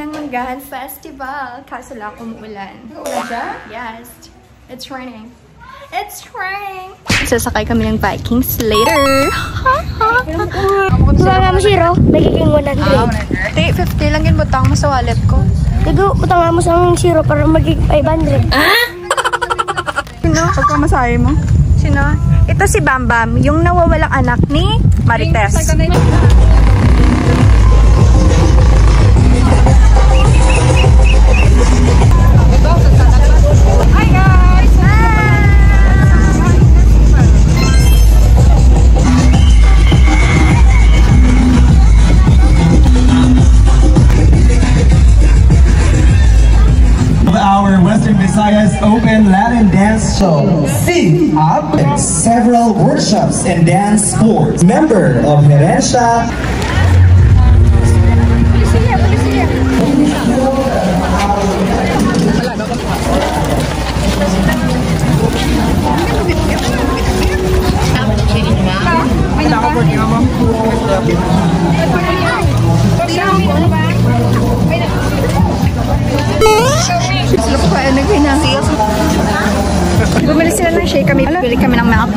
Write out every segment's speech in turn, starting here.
ng Manggahan Festival. Kaso lang umuulan. Umuulan siya? Yes. It's raining. It's raining! Sasakay kami ng Vikings later. Butang mo zero, nagiging 100. 50 lang yun butang mo sa wallet ko. Digo, butang mo sa zero para magiging 500. Sino? Pagkamasahe mo? Sino? Ito si Bambam, yung nawawalang anak ni Marites. Hi guys! Our Western Visayas Open Latin Dance Show. See up several workshops and dance sports. Member of Herencia. Sila po kaya nagpinang. Bumili sila ng shake kami. Bili kami ng milk.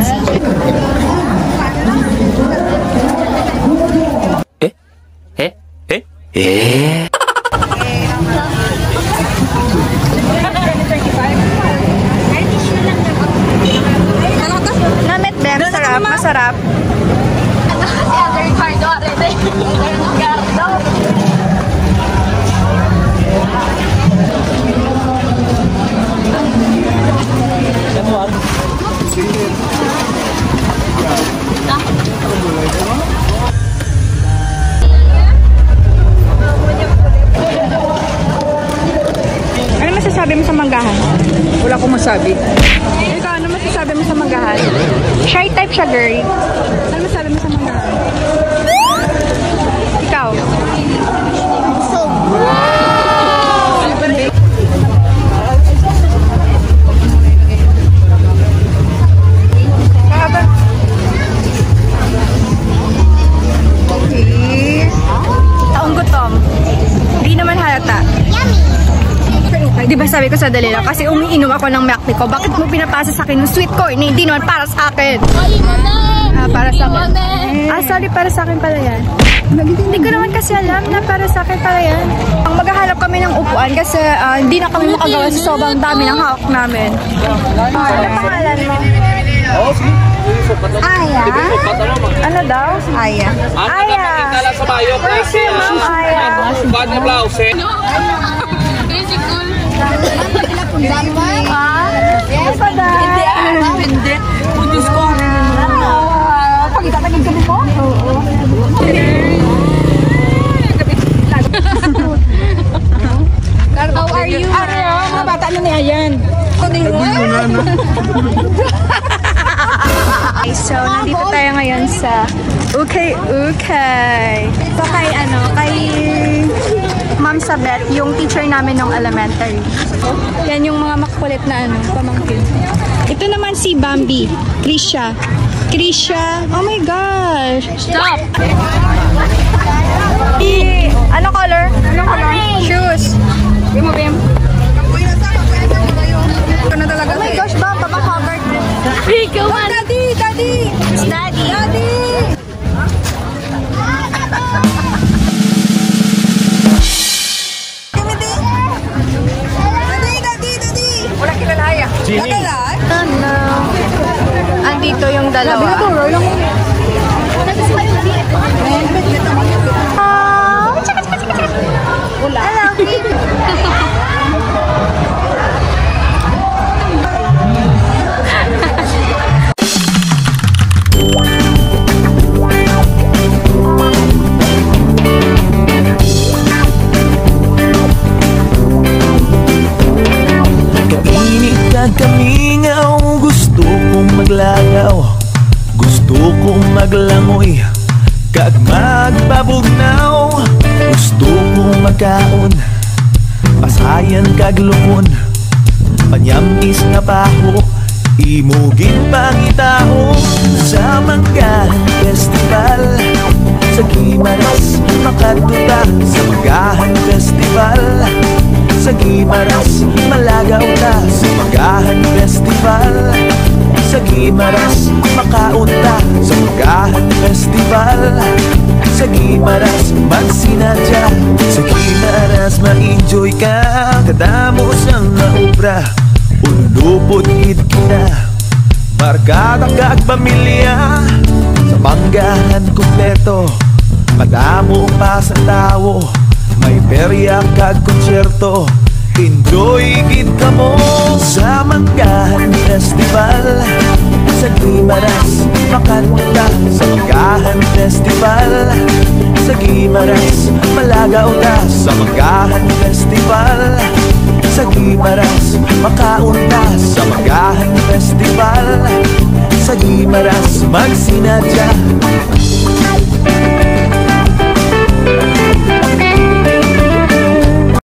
Namit dem, sarap, masarap. Ano masasabi mo sa Manggahan? Wala akong masabi. Ikaw, ano masasabi mo sa Manggahan? Shy type siya, girl. Ano masasabi mo sa Manggahan? Ikaw? So, taong gutom. Hindi naman halata. Di ba sabi ko sa dali lang? Kasi umiinom ako ng milk ko. Bakit mo pinapasa sa akin yung sweet corn? Hindi naman para sa akin. Para sa akin. Sorry, para sa akin pala yan. Hindi ko naman kasi alam na para sa akin pala yan. Ang maghahanap kami ng upuan kasi hindi na kami makagawa sa sobrang dami ng hawak namin. Ano pangalan mo? Aya? Ano daw? Aya. Aya. Where's your mom, Aya? Yes, Pada. Hindi. Diyos ko. Pagkatagin kami mo? Oo. How are you? Mga bata na ni Ayan. Okay, so nandito tayo ngayon sa Ukay. So kay Ma'am Sabet, yung teacher namin ng elementary. Yan yung mga makukulit na pamangkin. Ito naman si Bambi, Krisha. Oh my gosh. Stop. Ano color? Shoes. Bim mo, Bim. Ano talaga? Oh my gosh, Bam, covered. Daddy. It's Daddy. Wala kinalaya. Ano? Andito yung dalawa. Kamingaw, gusto kong maglagaw, gusto kong maglangoy, kag magpabugnaw, gusto kong magkaon, pasayan kag lukon, panyamis nga paho, imugin pangitaho sa Manggahan Festival, sa Gimaras makatuta, sa Magahan Festival. Sa Guimaras, malagaw ta sa Magahan Festival. Sa Guimaras, makaunta sa Magahan Festival. Sa Guimaras, magsinadya. Sa Guimaras, ma-enjoy ka. Kadamo siyang naubra, ulupod gid kita. Barkada kag pamilya, sa Manggahan kumpleto. Madamo pa sa tao, may perya kag konsyerto. Enjoy gid ka mo sa Manggahan Festival. Sa Guimaras, makanta sa Manggahan Festival. Sa Guimaras, malagaw ta sa Manggahan Festival. Sa Guimaras, makaunta sa Manggahan Festival. Sa Guimaras, magsinadya.